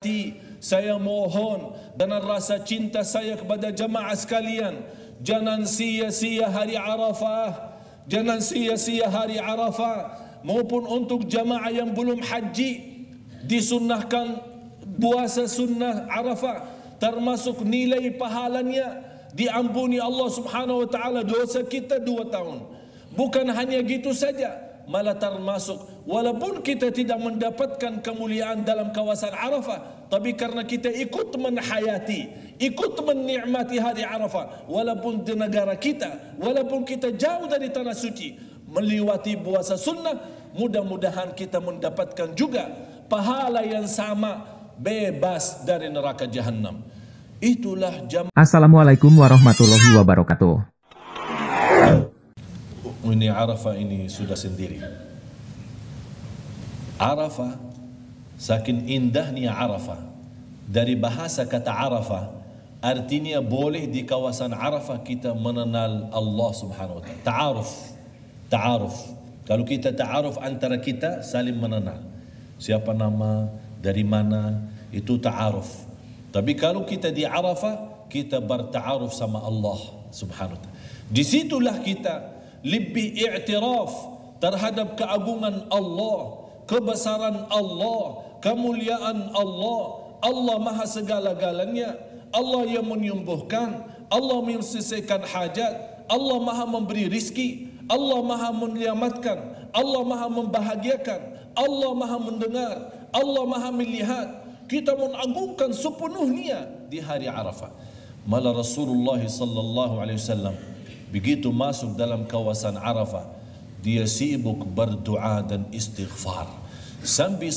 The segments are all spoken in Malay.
hati saya mohon dengan rasa cinta saya kepada jamaah sekalian, jangan sia-sia hari Arafah, jangan sia-sia hari Arafah. Maupun untuk jamaah yang belum haji, disunnahkan puasa sunnah Arafah, termasuk nilai pahalanya diampuni Allah Subhanahu wa taala dosa kita 2 tahun. Bukan hanya gitu saja, malah termasuk walaupun kita tidak mendapatkan kemuliaan dalam kawasan Arafah, tapi karena kita ikut menhayati, ikut menikmati hari Arafah, walaupun di negara kita, walaupun kita jauh dari tanah suci, melewati puasa sunnah, mudah-mudahan kita mendapatkan juga pahala yang sama, bebas dari neraka jahanam. Itulah Assalamualaikum warahmatullahi wabarakatuh. Ini Arafah ini sudah sendiri. Arafah, saking indahnya Arafah. Dari bahasa kata Arafah, artinya boleh di kawasan Arafah kita mengenal Allah Subhanahu wa taala. Ta'aruf. Kalau kita ta'aruf antara kita, saling mengenal. Siapa nama, dari mana, itu ta'aruf. Tapi kalau kita di Arafah, kita berta'aruf sama Allah Subhanahu wa taala. Disitulah kita lebih i'tiraf terhadap keagungan Allah, kebesaran Allah, kemuliaan Allah. Allah maha segala-galanya, Allah yang menyembuhkan, Allah menyelesaikan hajat, Allah maha memberi rizki, Allah maha menyelamatkan, Allah maha membahagiakan, Allah maha mendengar, Allah maha melihat. Kita mengagungkan sepenuhnya di hari Arafah. Malah Rasulullah sallallahu alaihi wasallam begitu masuk dalam kawasan Arafah, dia sibuk berdoa dan istighfar. Sampai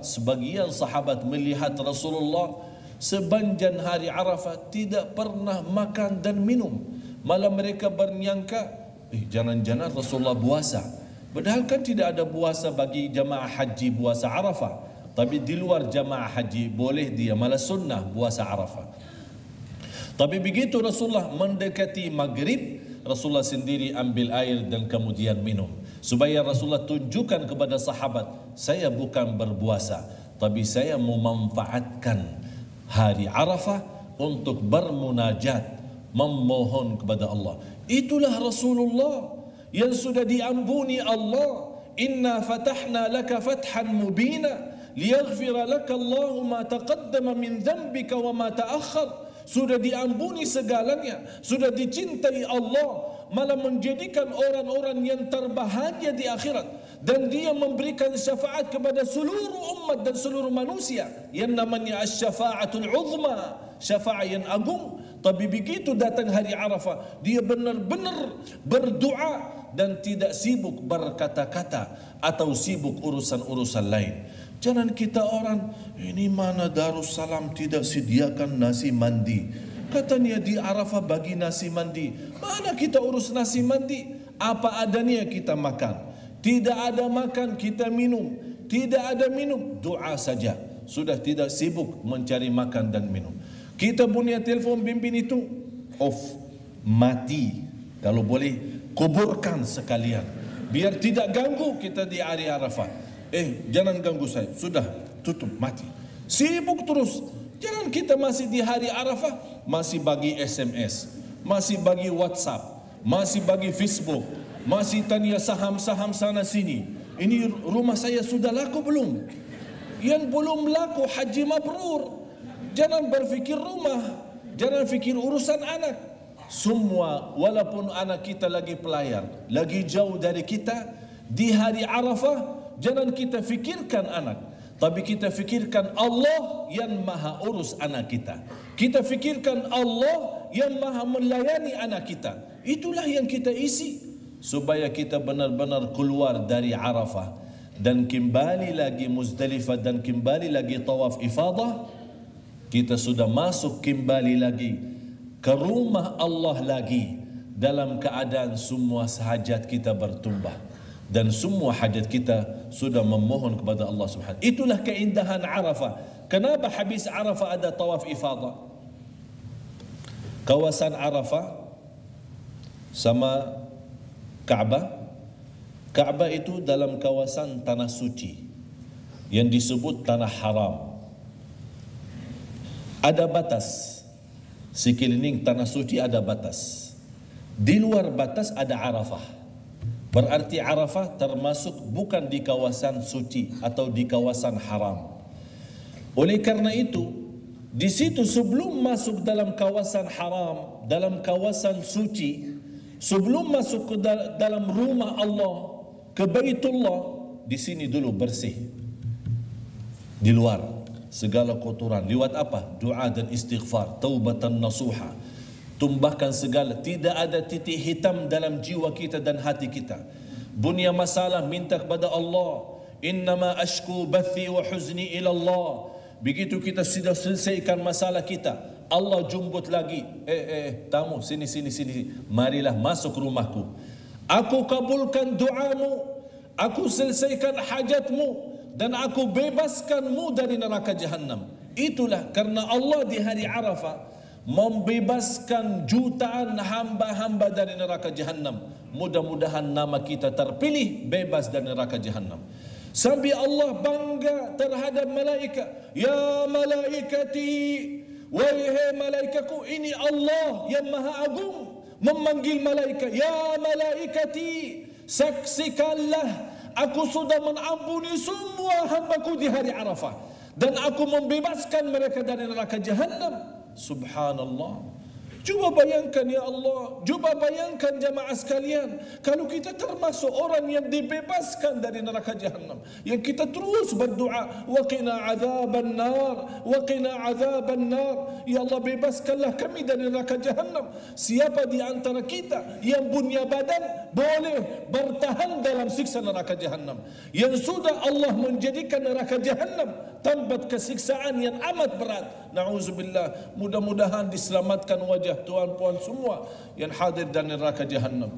sebagian sahabat melihat Rasulullah sepanjang hari Arafah tidak pernah makan dan minum. Malah mereka bernyangka, jangan-jangan Rasulullah puasa. Padahal kan tidak ada puasa bagi jamaah haji puasa Arafah. Tapi di luar jamaah haji boleh dia, malah sunnah puasa Arafah. Tapi begitu Rasulullah mendekati maghrib, Rasulullah sendiri ambil air dan kemudian minum. Supaya Rasulullah tunjukkan kepada sahabat, saya bukan berpuasa, tapi saya memanfaatkan hari Arafah untuk bermunajat, memohon kepada Allah. Itulah Rasulullah yang sudah diampuni Allah. Inna fatahna laka fathan mubina liyaghfira laka Allahu ma taqaddama min dhanbika wa ma ta'akhkhar. Sudah diampuni segalanya, sudah dicintai Allah, malah menjadikan orang-orang yang terbahagia di akhirat, dan dia memberikan syafaat kepada seluruh umat dan seluruh manusia yang namanya asy-syafa'atul 'uzma, syafaat yang agung. Tapi begitu datang hari Arafah, dia benar-benar berdoa dan tidak sibuk berkata-kata atau sibuk urusan-urusan lain. Jangan kita orang, ini mana Darussalam tidak sediakan nasi mandi. Katanya di Arafah bagi nasi mandi. Mana kita urus nasi mandi? Apa adanya kita makan. Tidak ada makan, kita minum. Tidak ada minum, doa saja. Sudah tidak sibuk mencari makan dan minum. Kita punya telepon bimbing itu off, mati. Kalau boleh, kuburkan sekalian. Biar tidak ganggu kita di hari Arafah. Jangan ganggu saya. Sudah, tutup, mati. Sibuk terus. Jangan kita masih di hari Arafah, masih bagi SMS, masih bagi WhatsApp, masih bagi Facebook, masih tanya saham-saham sana sini. Ini rumah saya sudah laku belum? Yang belum laku, haji mabrur. Jangan berfikir rumah, jangan fikir urusan anak. Semua, walaupun anak kita lagi pelayar, lagi jauh dari kita, di hari Arafah, jangan kita fikirkan anak, tapi kita fikirkan Allah yang maha urus anak kita. Kita fikirkan Allah yang maha melayani anak kita. Itulah yang kita isi, supaya kita benar-benar keluar dari Arafah dan kembali lagi Muzdalifah dan kembali lagi tawaf ifadah. Kita sudah masuk kembali lagi ke rumah Allah lagi, dalam keadaan semua hajat kita bertumbah dan semua hajat kita sudah memohon kepada Allah Subhanahu. Itulah keindahan Arafah. Kenapa habis Arafah ada tawaf ifadah? Kawasan Arafah sama Ka'bah. Ka'bah itu dalam kawasan tanah suci yang disebut tanah haram. Ada batas. Sekeliling tanah suci ada batas. Di luar batas ada Arafah. Berarti Arafah termasuk bukan di kawasan suci atau di kawasan haram. Oleh karena itu, di situ sebelum masuk dalam kawasan haram, dalam kawasan suci, sebelum masuk ke dalam rumah Allah, ke Baitullah, di sini dulu bersih. Di luar segala kotoran. Lewat apa? Doa dan istighfar, taubatan nasuha. Tumbahkan segala, tidak ada titik hitam dalam jiwa kita dan hati kita. Punya masalah, minta kepada Allah. Innama ashku bathi wa huzni ila Allah. Begitu kita sudah selesaikan masalah kita, Allah jemput lagi. Tamu, sini. Marilah masuk rumahku. Aku kabulkan doamu. Aku selesaikan hajatmu. Dan aku bebaskanmu dari neraka Jahannam. Itulah karena Allah di hari Arafah membebaskan jutaan hamba-hamba dari neraka Jahannam. Mudah-mudahan nama kita terpilih bebas dari neraka Jahannam. Sampai Allah bangga terhadap malaikat. Ya malaikati, wahai malaikatku, ini Allah yang maha agung memanggil malaikat. Ya malaikati, saksikanlah aku sudah mengampuni semua hambaku di hari Arafah. Dan aku membebaskan mereka dari neraka Jahannam. Subhanallah. Cuba bayangkan ya Allah, cuba bayangkan jamaah sekalian, kalau kita termasuk orang yang dibebaskan dari neraka Jahannam, yang kita terus berdoa, wa qina adzaban nar, wa qina adzaban nar, ya Allah bebaskanlah kami dari neraka Jahannam. Siapa di antara kita yang punya badan boleh bertahan dalam siksa neraka Jahannam, yang sudah Allah menjadikan neraka Jahannam tempat kesiksaan yang amat berat? Na'udzubillah. Mudah-mudahan diselamatkan wajah tuan puan semua yang hadir dan neraka Jahannam.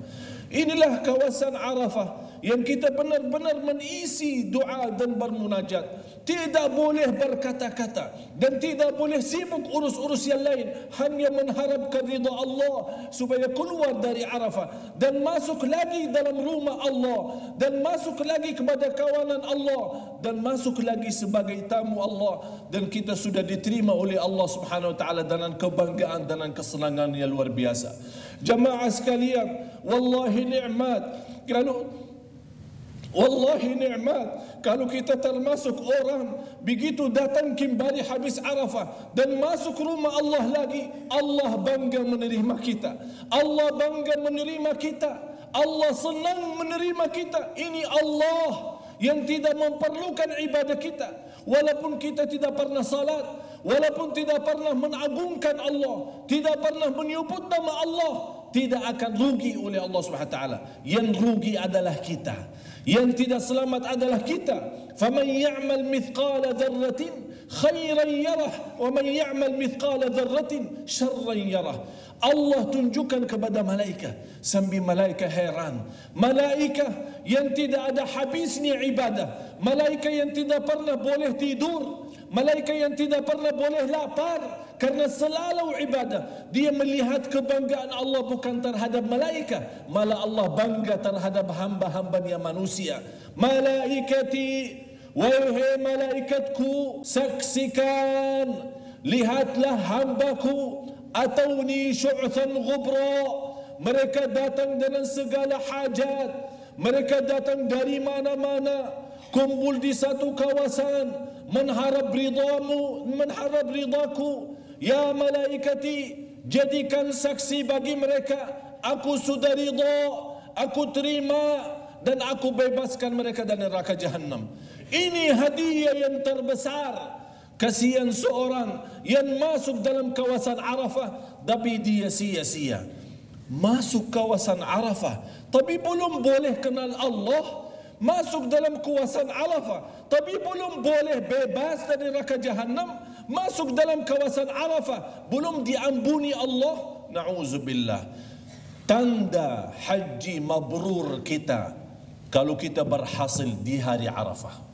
Inilah kawasan Arafah yang kita benar-benar mengisi doa dan bermunajat. Tidak boleh berkata-kata dan tidak boleh sibuk urus-urus yang lain, hanya mengharapkan ridha Allah supaya keluar dari Arafah dan masuk lagi dalam rumah Allah, dan masuk lagi kepada kawanan Allah, dan masuk lagi sebagai tamu Allah, dan kita sudah diterima oleh Allah Subhanahu wa taala dengan kebanggaan dan kesenangan yang luar biasa. Jamaah sekalian, wallahi nikmat kalau kita termasuk orang begitu datang kembali habis Arafah dan masuk rumah Allah lagi, Allah bangga menerima kita, Allah bangga menerima kita, Allah senang menerima kita. Ini Allah yang tidak memerlukan ibadah kita, walaupun kita tidak pernah salat, walaupun tidak pernah mengagungkan Allah, tidak pernah menyebut nama Allah, tidak akan rugi oleh Allah Subhanahu wa taala. Yang rugi adalah kita, yang tidak selamat adalah kita. Faman ya'mal mithqala dzarratin khairan yarah wa man ya'mal mithqala dzarratin syarran yarah. Allah tunjukkan kepada malaikat sambil malaikat heran. Malaikat yang tidak ada habisnya ibadah, malaikat yang tidak pernah boleh tidur, malaikat yang tidak pernah boleh lapar karena selalu ibadah. Dia melihat kebanggaan Allah bukan terhadap malaikat, malah Allah bangga terhadap hamba-hambanya manusia. Malaikati, wahai malaikatku, saksikan, lihatlah hambaku, atawni syu'than ghubra, mereka datang dengan segala hajat, mereka datang dari mana-mana, kumpul di satu kawasan, mengharap ridhamu, mengharap ridhaku. Ya malaikati, jadikan saksi bagi mereka, aku sudah ridha, aku terima, dan aku bebaskan mereka dari neraka Jahannam. Ini hadiah yang terbesar. Kasihan seorang yang masuk dalam kawasan Arafah tapi dia sia-sia. Masuk kawasan Arafah tapi belum boleh kenal Allah. Masuk dalam kawasan Arafah tapi belum boleh bebas dari neraka Jahannam. Masuk dalam kawasan Arafah belum diampuni Allah. Na'udzubillah. Tanda haji mabrur kita kalau kita berhasil di hari Arafah.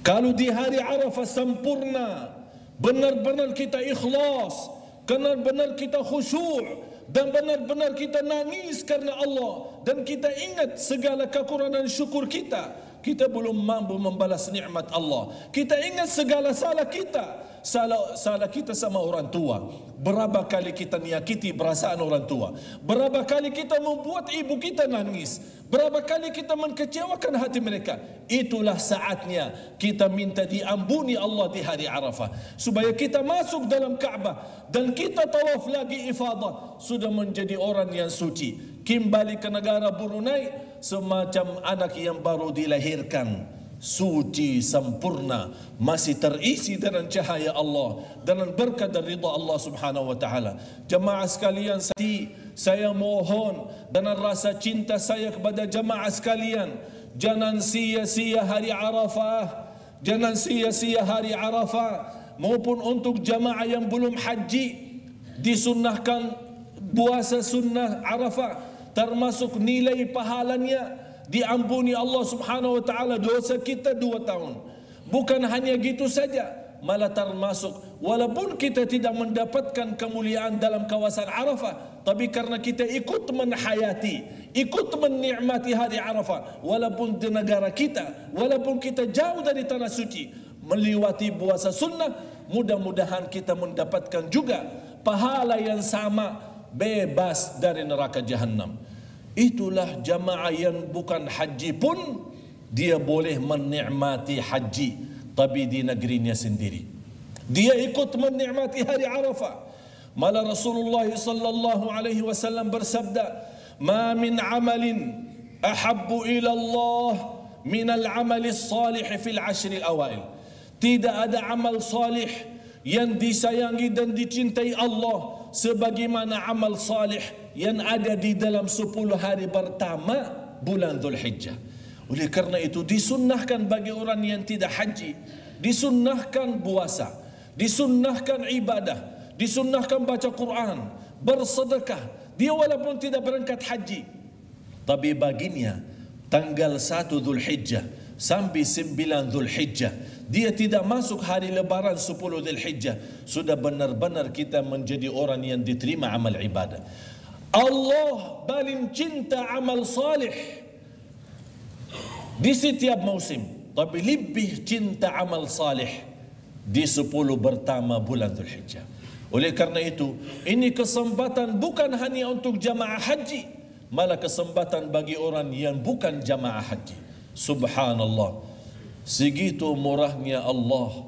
Kalau di hari Arafah sempurna, benar-benar kita ikhlas, benar-benar kita khusyuk, dan benar-benar kita nangis karena Allah, dan kita ingat segala kekurangan syukur kita, kita belum mampu membalas nikmat Allah. Kita ingat segala salah kita. Salah kita sama orang tua. Berapa kali kita menyakiti perasaan orang tua. Berapa kali kita membuat ibu kita nangis. Berapa kali kita mengecewakan hati mereka. Itulah saatnya kita minta diampuni Allah di hari Arafah. Supaya kita masuk dalam Kaabah. Dan kita tawaf lagi ifadah. Sudah menjadi orang yang suci. Kembali ke negara Brunei semacam anak yang baru dilahirkan. Suci, sempurna, masih terisi dengan cahaya Allah, dengan berkat dan ridha Allah Subhanahu wa taala. Jemaah sekalian, saya mohon dengan rasa cinta saya kepada jemaah sekalian, jangan sia-sia hari Arafah, jangan sia-sia hari Arafah. Maupun untuk jemaah yang belum haji, disunnahkan puasa sunnah Arafah, termasuk nilai pahalanya. Diampuni Allah Subhanahu wa taala dosa kita 2 tahun. Bukan hanya gitu saja, malah termasuk walaupun kita tidak mendapatkan kemuliaan dalam kawasan Arafah, tapi karena kita ikut menhayati, ikut menikmati hari Arafah, walaupun di negara kita, walaupun kita jauh dari tanah suci, melewati puasa sunnah, mudah-mudahan kita mendapatkan juga pahala yang sama, bebas dari neraka Jahannam. Itulah jamaah yang bukan haji pun dia boleh menikmati haji, tapi di negerinya sendiri. Dia ikut menikmati hari Arafah. Malah Rasulullah sallallahu alaihi wasallam bersabda, "Ma min amalin ahabbu ila Allah min al-amali salih fil 'ashr al-awail." Tidak ada amal salih yang disayangi dan dicintai Allah sebagaimana amal salih yang ada di dalam 10 hari pertama bulan Dzulhijjah. Oleh karena itu disunnahkan bagi orang yang tidak haji, disunnahkan puasa, disunnahkan ibadah, disunnahkan baca Quran, bersedekah. Dia walaupun tidak berangkat haji, tapi baginya tanggal 1 Dzulhijjah sampai 9 Dzulhijjah, dia tidak masuk hari lebaran 10 Dzulhijjah, sudah benar-benar kita menjadi orang yang diterima amal ibadah. Allah paling cinta amal salih di setiap musim, tapi lebih cinta amal salih di 10 pertama bulan Dzulhijjah. Oleh karena itu, ini kesempatan bukan hanya untuk jamaah haji, malah kesempatan bagi orang yang bukan jamaah haji. Subhanallah, segitu murahnya Allah,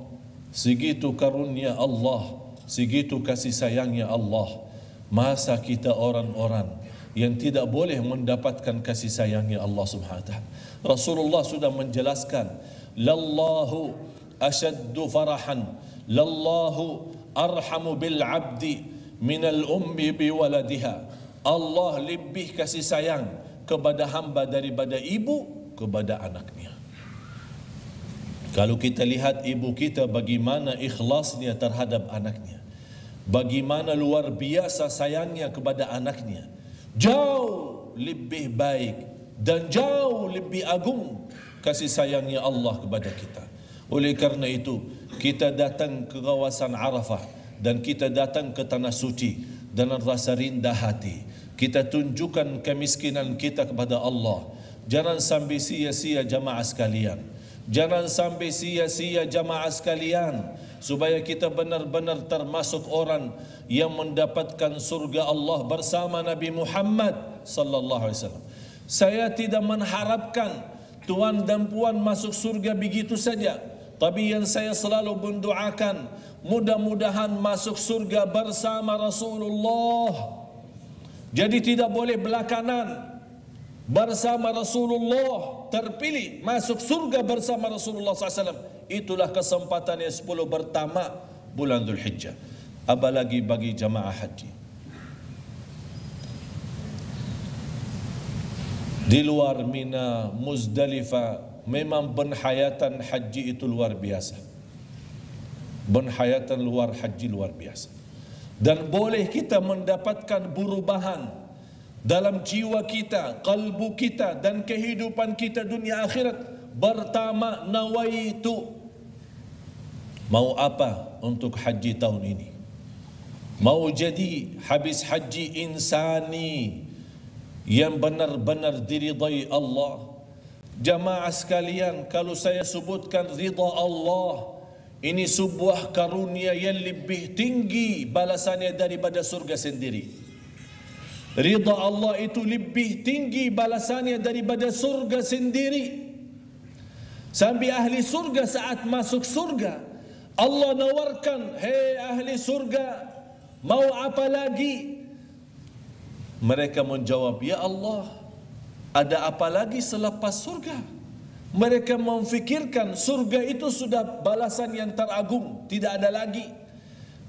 segitu karunia Allah, segitu kasih sayangnya Allah. Masa kita orang-orang yang tidak boleh mendapatkan kasih sayangnya Allah Subhanahu wa taala. Rasulullah sudah menjelaskan, lallahu ashaddu farahan, lallahu arhamu bil abdi minal ummi bi waladiha. Allah lebih kasih sayang kepada hamba daripada ibu kepada anaknya. Kalau kita lihat ibu kita bagaimana ikhlasnya terhadap anaknya, bagaimana luar biasa sayangnya kepada anaknya, jauh lebih baik dan jauh lebih agung kasih sayangnya Allah kepada kita. Oleh karena itu, kita datang ke kawasan Arafah dan kita datang ke tanah suci dengan rasa rindah hati. Kita tunjukkan kemiskinan kita kepada Allah. Jangan sampai sia-sia jamaah sekalian. Jangan sampai sia-sia jamaah sekalian, supaya kita benar-benar termasuk orang yang mendapatkan surga Allah bersama Nabi Muhammad sallallahu alaihi wasallam. Saya tidak mengharapkan tuan dan puan masuk surga begitu saja, tapi yang saya selalu mendoakan, mudah-mudahan masuk surga bersama Rasulullah. Jadi tidak boleh belakangan, bersama Rasulullah, terpilih masuk surga bersama Rasulullah SAW. Itulah kesempatan yang 10 pertama bulan Dzulhijjah. Apalagi bagi jamaah haji. Di luar Mina, Muzdalifah, memang penghayatan haji itu luar biasa. Penghayatan luar haji luar biasa. Dan boleh kita mendapatkan perubahan dalam jiwa kita, kalbu kita dan kehidupan kita dunia akhirat. Pertama, nawaitu, mau apa untuk haji tahun ini? Mau jadi habis haji insani yang benar-benar diridai Allah, Jamaah sekalian, kalau saya sebutkan ridha Allah, ini sebuah karunia yang lebih tinggi balasannya daripada surga sendiri. Ridha Allah itu lebih tinggi balasannya daripada surga sendiri. Sampai ahli surga saat masuk surga, Allah nawarkan, hei ahli surga, mau apa lagi? Mereka menjawab, ya Allah, ada apa lagi selepas surga? Mereka memfikirkan surga itu sudah balasan yang teragung, tidak ada lagi.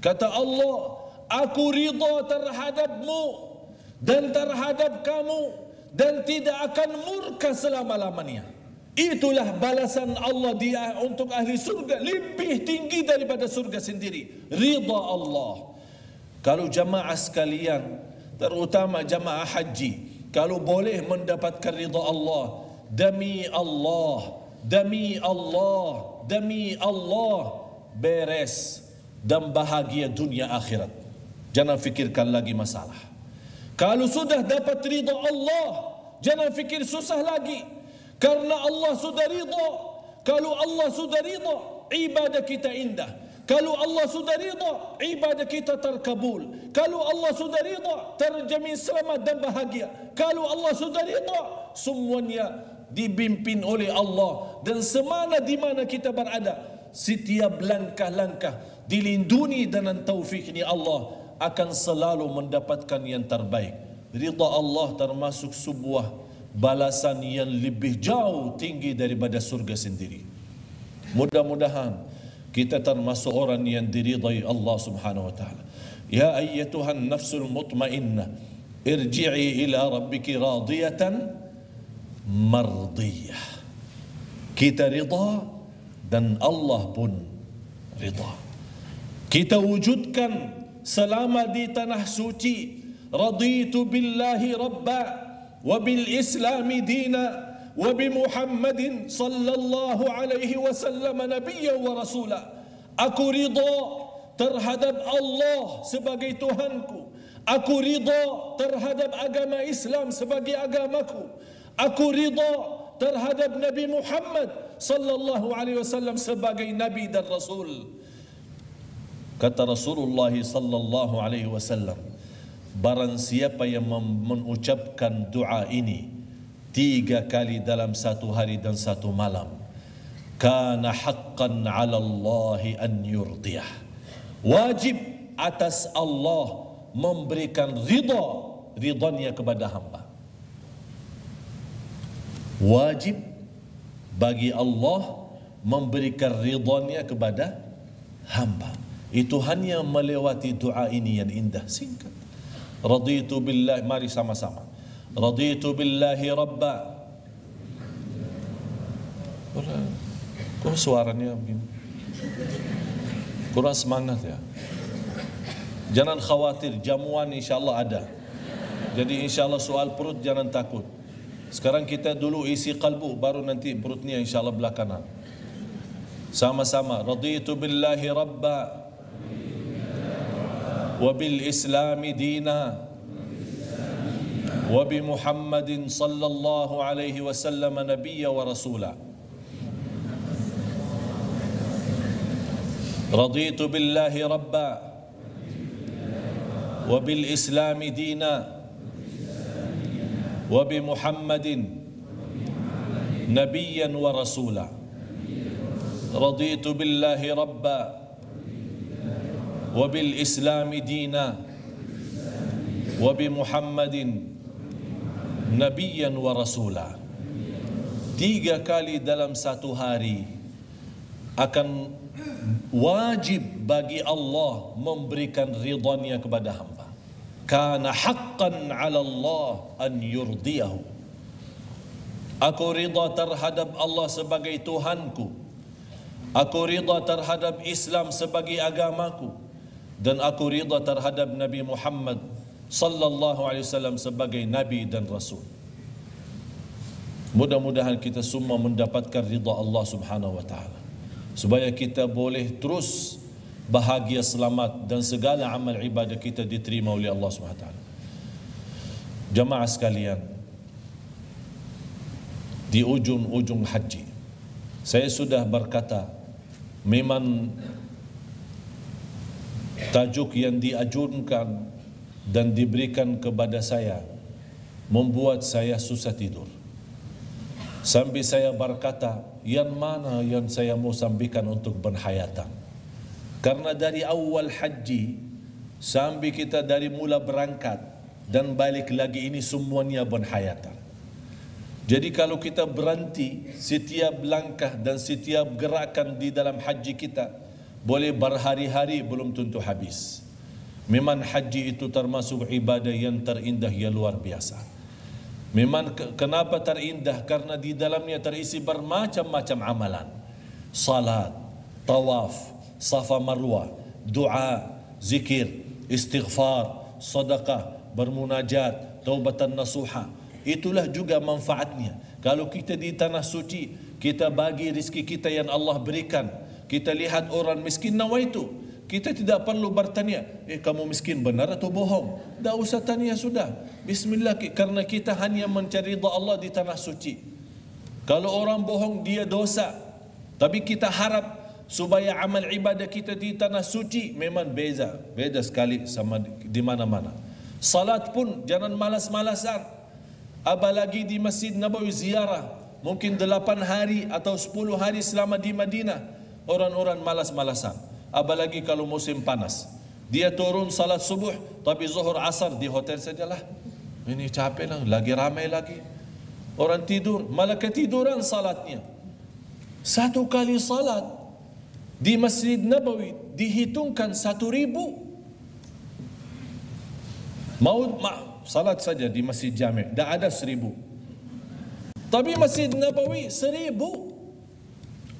Kata Allah, aku ridha terhadapmu dan terhadap kamu dan tidak akan murka selama-lamanya. Itulah balasan Allah dia untuk ahli surga, lebih tinggi daripada surga sendiri. Ridha Allah. Kalau jamaah sekalian, terutama jamaah haji, kalau boleh mendapatkan ridha Allah, demi Allah, demi Allah, demi Allah, beres dan bahagia dunia akhirat. Jangan fikirkan lagi masalah. Kalau sudah dapat ridha Allah, jangan fikir susah lagi. Karena Allah sudah ridha. Kalau Allah sudah ridha, ibadah kita indah. Kalau Allah sudah ridha, ibadah kita terkabul. Kalau Allah sudah ridha, terjamin selamat dan bahagia. Kalau Allah sudah ridha, semuanya dibimbing oleh Allah. Dan semana di mana kita berada, setiap langkah-langkah dilindungi dengan taufiknya Allah, akan selalu mendapatkan yang terbaik. Ridha Allah termasuk sebuah balasan yang lebih jauh tinggi daripada surga sendiri. Mudah-mudahan kita termasuk orang yang diridai Allah Subhanahu wa taala. Ya ayyatuhan nafsul mutmainnah, irji'i ila rabbiki radiyatan mardiyah. Kita ridha dan Allah pun ridha. Kita wujudkan selama di tanah suci, raditu billahi rabba wa bil islami dina wa bi Muhammadin sallallahu alaihi wasallam nabiyyan wa rasula. Aku ridha terhadap Allah sebagai Tuhanku. Aku ridha terhadap agama Islam sebagai agamaku. Aku ridha terhadap Nabi Muhammad sallallahu alaihi wasallam sebagai nabi dan rasul. Kata Rasulullah sallallahu alaihi wasallam, barang siapa yang mengucapkan doa ini 3 kali dalam satu hari dan satu malam, kana haqqan 'ala Allah an yurdiyah. Wajib atas Allah memberikan ridha-ridhanya kepada hamba. Wajib bagi Allah memberikan ridhanya kepada hamba. Itu hanya melewati doa ini yang indah, singkat. Raditu billahi, mari sama-sama. Raditu billahi rabba. Kok suaranya begini? Kurang semangat ya. Jangan khawatir, jamuan insyaAllah ada. Jadi insyaAllah soal perut jangan takut. Sekarang kita dulu isi kalbu, baru nanti perutnya insyaAllah belakangan. Sama-sama. Raditu billahi rabba wa bil islami dina wa bi Muhammadin sallallahu alaihi wasallam nabiyya wa rasula. Raditu billahi rabba wa bil islami dina wa bi Muhammadin nabiyyan wa rasula. Raditu billahi rabba wa bil islami dina wa bi Muhammadin nabiyyan wa rasula. 3 kali dalam satu hari akan wajib bagi Allah memberikan ridhanya kepada hamba. Kana haqqan 'ala Allah an yurdiyahu. Aku ridha terhadap Allah sebagai Tuhanku. Aku ridha terhadap Islam sebagai agamaku. Dan aku ridha terhadap Nabi Muhammad sallallahu alaihi wasallam sebagai nabi dan rasul. Mudah-mudahan kita semua mendapatkan ridha Allah Subhanahu wa taala, supaya kita boleh terus bahagia, selamat, dan segala amal ibadah kita diterima oleh Allah Subhanahu wa taala. Jamaah sekalian, di ujung-ujung haji. Saya sudah berkata, memang tajuk yang diajukan dan diberikan kepada saya membuat saya susah tidur. Sampai saya berkata, yang mana yang saya mau sampaikan untuk penghayatan? Karena dari awal haji sampai kita dari mula berangkat dan balik lagi, ini semuanya penghayatan. Jadi kalau kita berhenti setiap langkah dan setiap gerakan di dalam haji kita, boleh berhari-hari belum tentu habis. Memang haji itu termasuk ibadah yang terindah, yang luar biasa. Memang kenapa terindah? Karena di dalamnya terisi bermacam-macam amalan. Salat, tawaf, safa marwah, doa, zikir, istighfar, sedekah, bermunajat, taubatan nasuha. Itulah juga manfaatnya. Kalau kita di tanah suci, kita bagi rezeki kita yang Allah berikan. Kita lihat orang miskin, nawaitu. Kita tidak perlu bertanya, kamu miskin benar atau bohong? Tak usah tanya, sudah. Bismillah, karena kita hanya mencari ridha Allah di tanah suci. Kalau orang bohong, dia dosa. Tapi kita harap supaya amal ibadah kita di tanah suci memang beza sekali sama di mana-mana. Salat pun jangan malas-malasan. Apalagi di Masjid Nabawi ziarah, mungkin 8 hari atau 10 hari selama di Madinah, orang-orang malas-malasan. Apalagi kalau musim panas, dia turun salat subuh, tapi zuhur asar di hotel sajalah. Ini capek lah, lagi ramai lagi. Orang tidur, malah ketiduran salatnya. Satu kali salat di Masjid Nabawi dihitungkan 1.000. Salat saja di Masjid Jami' dah ada 1.000. Tapi Masjid Nabawi 1.000.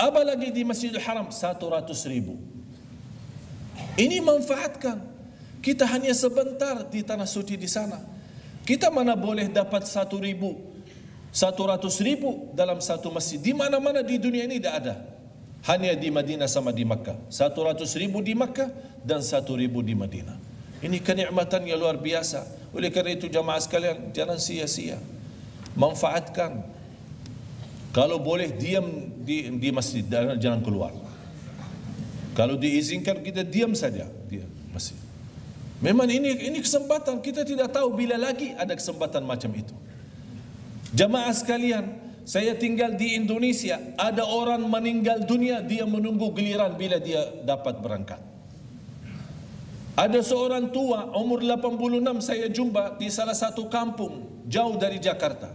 Apalagi di Masjidil Haram 100.000. Ini manfaatkan. Kita hanya sebentar di tanah suci di sana. Kita mana boleh dapat 1.000, 100.000 dalam satu masjid. Di mana-mana di dunia ini tidak ada. Hanya di Madinah sama di Makkah. 100.000 di Makkah dan 1.000 di Madinah. Ini kenikmatan yang luar biasa. Oleh kerana itu jamaah sekalian, jangan sia-sia. Manfaatkan. Kalau boleh diam di masjid, jangan keluar. Kalau diizinkan kita diam saja di masjid. Memang ini kesempatan, kita tidak tahu bila lagi ada kesempatan macam itu. Jamaah sekalian, saya tinggal di Indonesia, ada orang meninggal dunia, dia menunggu giliran bila dia dapat berangkat. Ada seorang tua umur 86 saya jumpa di salah satu kampung jauh dari Jakarta.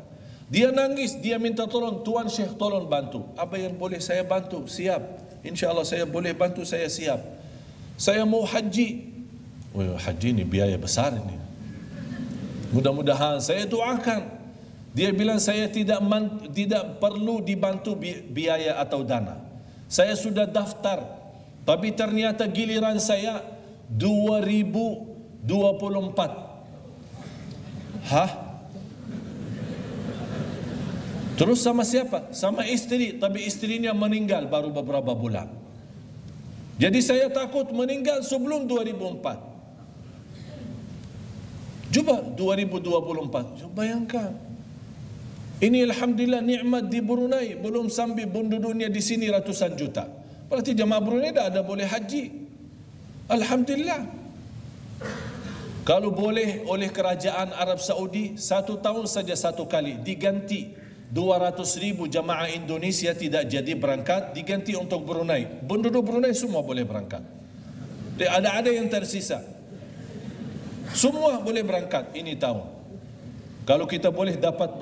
Dia nangis, dia minta tolong, Tuan Syekh tolong bantu. Apa yang boleh saya bantu? Siap. InsyaAllah saya boleh bantu, saya siap. Saya mau haji. Haji ini biaya besar ini. Mudah-mudahan, saya doakan. Dia bilang saya tidak perlu dibantu biaya atau dana. Saya sudah daftar. Tapi ternyata giliran saya 2024. Hah? Terus sama siapa? Sama istri, tapi istrinya meninggal baru beberapa bulan. Jadi saya takut meninggal sebelum 2004. Coba 2024, coba bayangkan. Ini alhamdulillah nikmat di Brunei, belum sampai penduduknya di sini ratusan juta. Berarti jemaah Brunei dah ada boleh haji. Alhamdulillah. Kalau boleh oleh kerajaan Arab Saudi, 1 tahun saja 1 kali diganti. 200.000 jamaah Indonesia tidak jadi berangkat, diganti untuk Brunei. Penduduk Brunei semua boleh berangkat. Ada yang tersisa. Semua boleh berangkat ini tahun. Kalau kita boleh dapat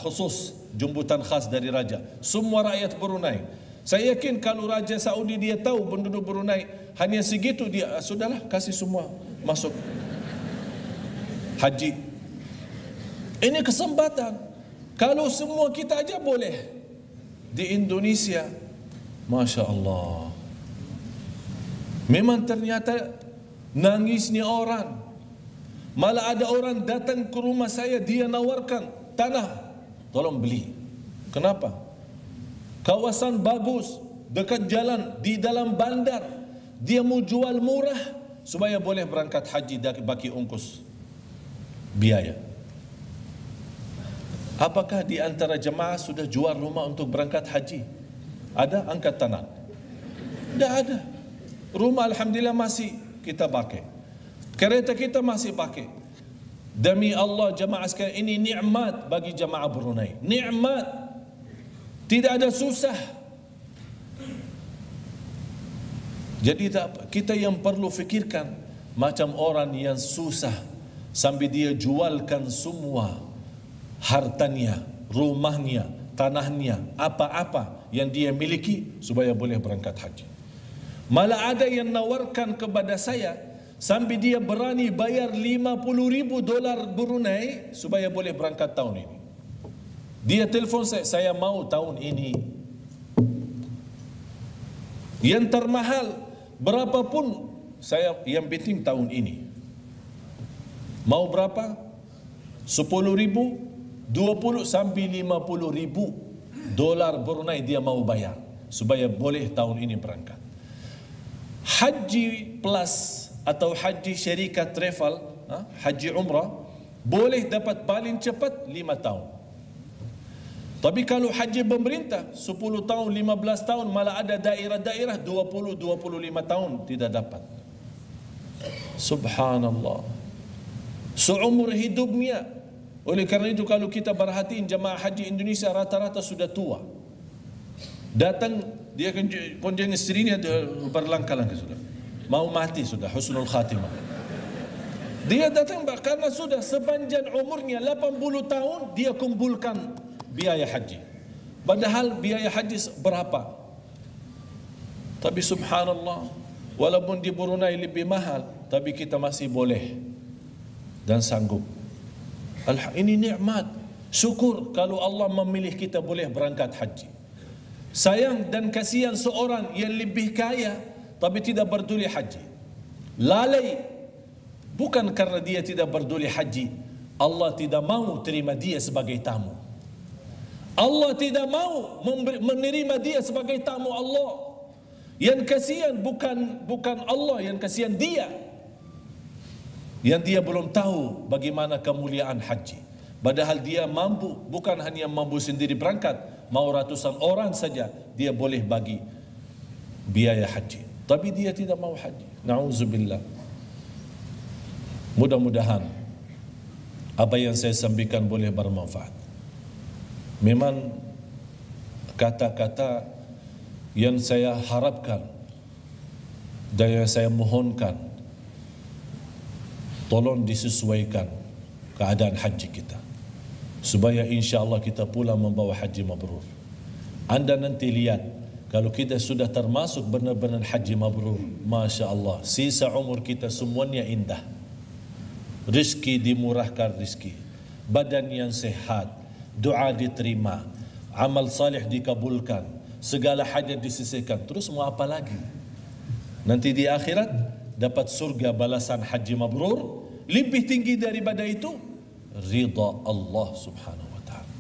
khusus jemputan khas dari raja, semua rakyat Brunei. Saya yakin kalau Raja Saudi dia tahu penduduk Brunei hanya segitu, dia sudahlah kasih semua masuk haji. Ini kesempatan. Kalau semua kita aja boleh di Indonesia, Masya Allah. Memang ternyata nangisnya orang. Malah ada orang datang ke rumah saya, dia nawarkan tanah, tolong beli. Kenapa? Kawasan bagus, dekat jalan, di dalam bandar. Dia mau jual murah supaya boleh berangkat haji bagi ongkos biaya. Apakah di antara jemaah sudah jual rumah untuk berangkat haji? Ada? Angkat tangan. Tidak ada. Rumah alhamdulillah masih kita pakai. Kereta kita masih pakai. Demi Allah jemaah sekalian, ini nikmat bagi jemaah Brunei. Nikmat. Tidak ada susah. Jadi kita yang perlu fikirkan macam orang yang susah sampai dia jualkan semua hartanya, rumahnya, tanahnya, apa-apa yang dia miliki supaya boleh berangkat haji. Malah ada yang nawarkan kepada saya sampai dia berani bayar $50,000 Brunei supaya boleh berangkat tahun ini. Dia telefon saya mau tahun ini. Yang termahal berapapun saya, yang penting tahun ini. Mau berapa? 10,000, 20 sampai 50 ribu dolar Brunei dia mau bayar supaya boleh tahun ini berangkat. Haji plus atau haji syarikat travel, haji umrah, boleh dapat paling cepat 5 tahun. Tapi kalau haji pemerintah 10 tahun, 15 tahun, malah ada daerah-daerah 20-25 tahun tidak dapat. Subhanallah. Seumur hidupnya. Oleh kerana itu kalau kita perhatiin jemaah haji Indonesia rata-rata sudah tua. Datang dia konjeng istrinya berlangkah-langkah sudah. Mau mati sudah, husnul khatimah. Dia datang karena sudah sepanjang umurnya 80 tahun dia kumpulkan biaya haji. Padahal biaya haji berapa? Tapi subhanallah, walaupun di Brunei lebih mahal, tapi kita masih boleh dan sanggup. Ini nikmat. Syukur kalau Allah memilih kita boleh berangkat haji. Sayang dan kasihan seorang yang lebih kaya tapi tidak berduli haji. Lalai. Bukan karena dia tidak berduli haji, Allah tidak mau terima dia sebagai tamu. Allah tidak mau menerima dia sebagai tamu Allah. Yang kasihan bukan Allah, yang kasihan dia. Yang dia belum tahu bagaimana kemuliaan haji. Padahal dia mampu, bukan hanya mampu sendiri berangkat, mau ratusan orang saja dia boleh bagi biaya haji. Tapi dia tidak mau haji. Na'udzubillah. Mudah-mudahan apa yang saya sampaikan boleh bermanfaat. Memang kata-kata yang saya harapkan dan yang saya mohonkan, tolong disesuaikan keadaan haji kita supaya insya-Allah kita pula membawa haji mabrur. Anda nanti lihat kalau kita sudah termasuk benar-benar haji mabrur, masya-Allah, sisa umur kita semuanya indah. Rizki dimurahkan rizki, badan yang sehat, doa diterima, amal salih dikabulkan, segala hajat disisihkan. Terus mau apa lagi? Nanti di akhirat dapat surga balasan haji mabrur. Lebih tinggi daripada itu ridha Allah subhanahu wa ta'ala.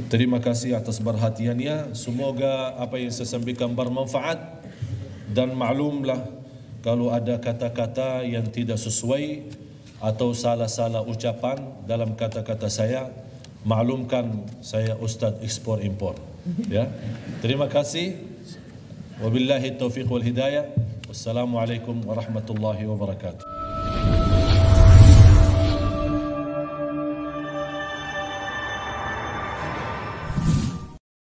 Terima kasih atas perhatiannya. Semoga apa yang saya sampaikan bermanfaat. Dan maklumlah kalau ada kata-kata yang tidak sesuai atau salah-salah ucapan dalam kata-kata saya, maklumkan saya Ustaz ekspor impor. Ya. Terima kasih. Wabillahi taufiq wal hidayah. Wassalamualaikum warahmatullahi wabarakatuh.